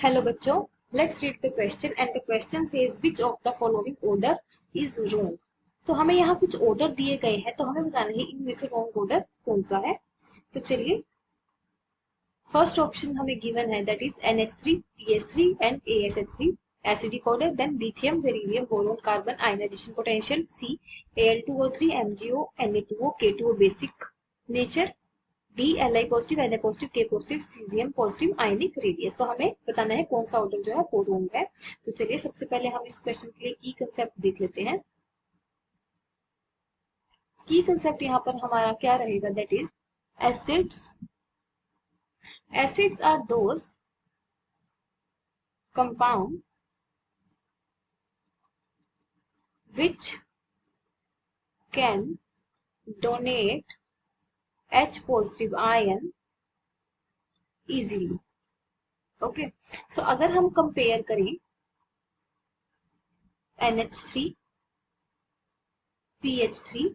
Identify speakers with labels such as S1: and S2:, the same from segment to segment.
S1: Hello बच्चों, let's read the question and the question says which of the following order is wrong। तो हमें यहाँ कुछ order दिए गए हैं तो हमें बताना है इनमें से रॉन्ग ऑर्डर कौन सा है। तो चलिए, फर्स्ट ऑप्शन हमें गिवन है that is NH3, PH3 and ASH3 acidic order. Then lithium, beryllium, boron, carbon, ionisation potential C, Al2O3, MgO, Na2O, K2O basic nature, डी Li positive, Na positive, K positive, Cesium positive, ionic radius. तो हमें बताना है कौन सा order जो है वो रॉन्ग है। तो चलिए सबसे पहले हम इस क्वेश्चन के लिए की कंसेप्ट देख लेते हैं। की कंसेप्ट यहाँ पर हमारा क्या रहेगा that is acids. Acids are those compound which can donate H positive ion easily। Okay, so अगर हम कंपेयर करें NH3, PH3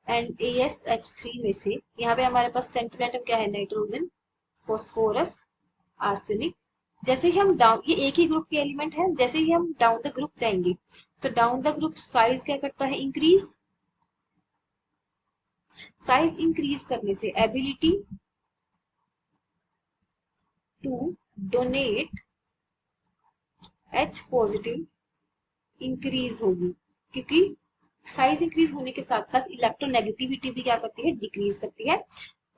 S1: एंड ASH3 में से, यहाँ पे हमारे पास सेंट्रल एटम क्या है, नाइट्रोजन, फॉस्फोरस, आर्सेनिक। जैसे ही हम डाउन, ये एक ही ग्रुप के एलिमेंट है, जैसे ही हम डाउन द ग्रुप जाएंगे तो डाउन द ग्रुप साइज क्या करता है, इंक्रीज। साइज इंक्रीज करने से ability to donate H positive increase होगी, क्योंकि साइज इंक्रीज होने के साथ साथ इलेक्ट्रोनेगेटिविटी भी क्या करती है, डिक्रीज करती है।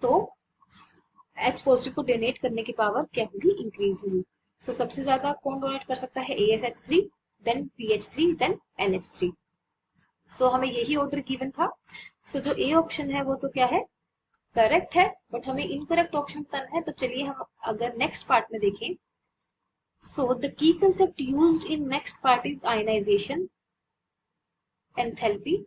S1: तो H पॉजिटिव को डोनेट करने की पावर क्या होगी, इंक्रीज होगी। सो सबसे ज्यादा कौन डोनेट कर सकता है, ASH3, then PH3, then NH3। सो हमें यही ऑर्डर गिवन था। सो जो ए ऑप्शन है वो तो क्या है, करेक्ट है, बट हमें इनकरेक्ट ऑप्शन बताना है। तो चलिए हम अगर नेक्स्ट पार्ट में देखें, so the key concept used in next part is ionisation, enthalpy.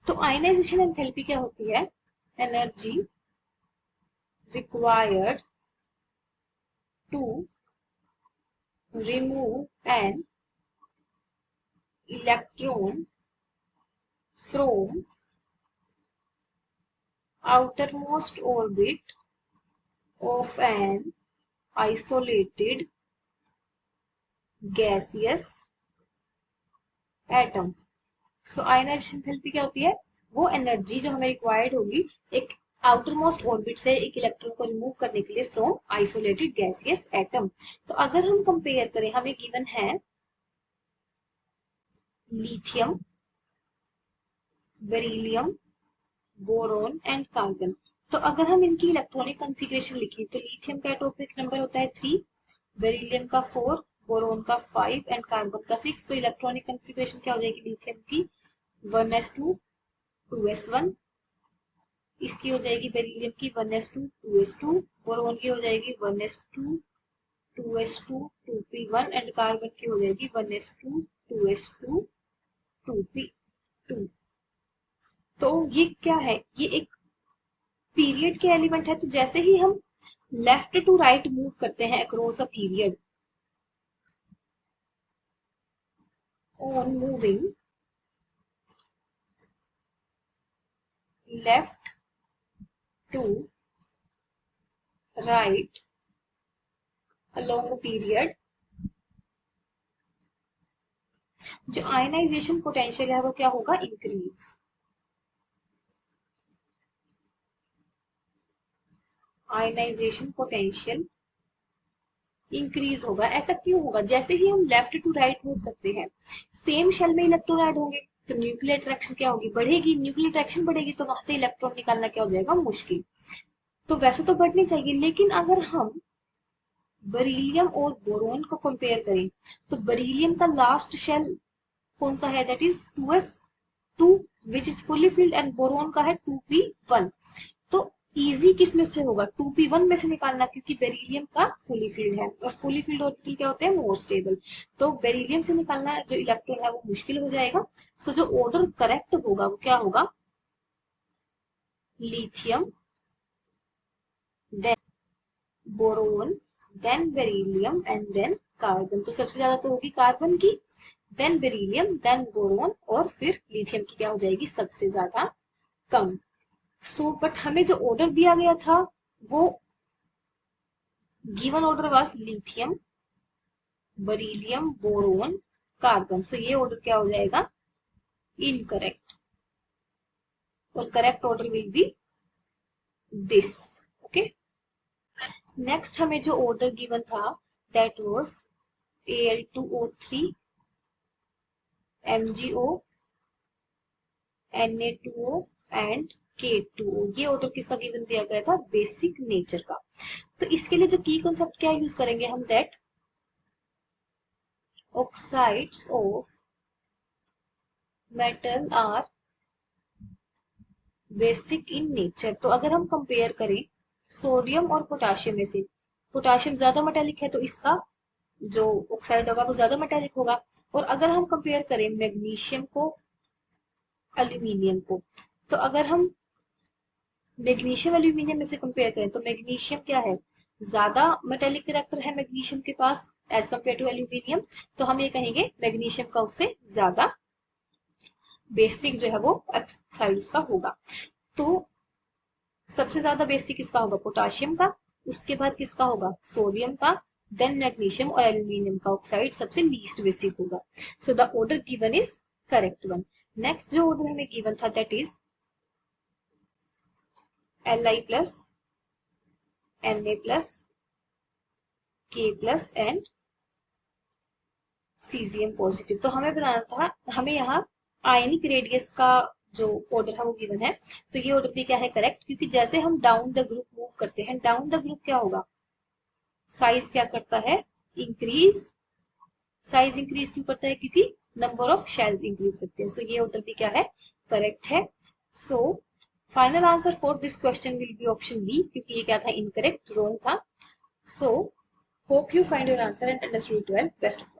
S1: तो आयनाइजेशन एंथैल्पी क्या होती है, energy required to remove an electron from outermost orbit of an isolated gaseous atom। सो आयनाइजेशन एंथैल्पी क्या होती है, वो एनर्जी जो हमें रिक्वायर्ड होगी एक आउटर मोस्ट ऑर्बिट से एक इलेक्ट्रॉन को रिमूव करने के लिए फ्रॉम आइसोलेटेड गैसियस एटम। तो अगर हम कंपेयर करें, हमें गिवन है lithium, beryllium, boron and carbon. तो अगर हम इनकी इलेक्ट्रॉनिक कॉन्फ़िगरेशन लिखें तो लिथियम का एटॉमिक नंबर होता है 3, बेरिलियम का 4, बोरोन का 5 एंड कार्बन का 6। तो इलेक्ट्रॉनिक कॉन्फ़िगरेशन क्या हो जाएगी लिथियम की, 1s2 2s1। इसकी हो जाएगी बेरिलियम की 1s2 2s2, बोरोन की हो जाएगी 1s2 2s2 2p1 and carbon की हो जाएगी 1s2 2s2 2p2। तो ये क्या है, ये एक पीरियड के एलिमेंट है। तो जैसे ही हम लेफ्ट टू राइट मूव करते हैं across a period, on moving left to right along period, जो आयनाइजेशन पोटेंशियल है वो क्या होगा, इंक्रीज। आयनाइजेशन पोटेंशियल इंक्रीज होगा। ऐसा क्यों होगा, जैसे ही हम लेफ्ट टू राइट मूव करते हैं सेम शेल में इलेक्ट्रॉन ऐड होंगे तो न्यूक्लियर अट्रैक्शन क्या होगी, बढ़ेगी। न्यूक्लियर अट्रैक्शन बढ़ेगी तो वहां से इलेक्ट्रॉन निकालना क्या हो जाएगा, मुश्किल। तो वैसे तो बढ़नी चाहिए, लेकिन अगर हम बेरिलियम और बोरोन को कंपेयर करें तो बेरिलियम का लास्ट शेल कौन सा है, that is 2s2 which is fully filled and boron का है 2p1। तो इजी किस में से होगा, 2p1 में से निकालना, क्योंकि बेरिलियम का फुली फिल्ड है और फुली फिल्ड ऑर्बिटल क्या होते हैं, मोर स्टेबल। तो बेरिलियम से निकालना जो इलेक्ट्रॉन है वो मुश्किल हो जाएगा। सो जो ऑर्डर करेक्ट होगा वो क्या होगा, lithium, then boron, then beryllium and then carbon. तो सबसे ज्यादा तो होगी कार्बन की, देन बेरिलियम, देन बोरोन, और फिर लिथियम की क्या हो जाएगी सबसे ज्यादा कम। सो बट हमें जो ऑर्डर दिया गया था वो given order was lithium, beryllium, boron, carbon. So ये ऑर्डर क्या हो जाएगा इनकरेक्ट, और correct order will be this. Okay, next हमें जो ऑर्डर गिवन था that was Al2O3, MgO, Na2O and K2O। ये ऑर्डर किसका गिवन दिया गया था बेसिक नेचर का। तो इसके लिए जो की कंसेप्ट क्या यूज करेंगे हम, that oxides of metal are basic in nature. तो अगर हम कंपेयर करें सोडियम और पोटाशियम में से, पोटाशियम ज्यादा मेटेलिक है तो इसका जो ऑक्साइड होगा वो ज्यादा मेटेलिक होगा। और अगर हम कंपेयर करें मैग्नीशियम को एल्यूमिनियम को, तो अगर हम मैग्नीशियम एल्यूमिनियम में से कंपेयर करें तो मैग्नीशियम क्या है ज्यादा मेटेलिक कैरेक्टर है मैग्नीशियम के पास एज कम्पेयर टू एल्यूमिनियम। तो हम ये कहेंगे मैग्नीशियम का उससे ज्यादा बेसिक जो है वो ऑक्साइड उसका होगा। तो सबसे ज्यादा बेसिक किसका होगा पोटाशियम का, उसके बाद किसका होगा सोडियम का, देन मैग्नीशियम, और एल्यूमिनियम का ऑक्साइड सबसे लीस्ट बेसिक होगा। So the order given is correct one. Next जो ऑर्डर हमें गिवन था that is Li plus, Na plus, K plus and caesium positive. तो हमें बनाना था, हमें यहाँ आयनिक रेडियस का जो ऑर्डर है वो गिवन है। तो ये ऑर्डर भी क्या है करेक्ट, क्योंकि जैसे हम डाउन द ग्रुप मूव करते हैं, डाउन द ग्रुप क्या होगा साइज क्या करता है इंक्रीज। साइज इंक्रीज क्यों करता है क्योंकि नंबर ऑफ शेल्स इंक्रीज करते हैं। सो ये ऑर्डर भी क्या है करेक्ट है। So final answer for this question will be option B, क्योंकि ये क्या था इनकरेक्ट रॉन्ग था। So hope you find your answer and understood it well. Best of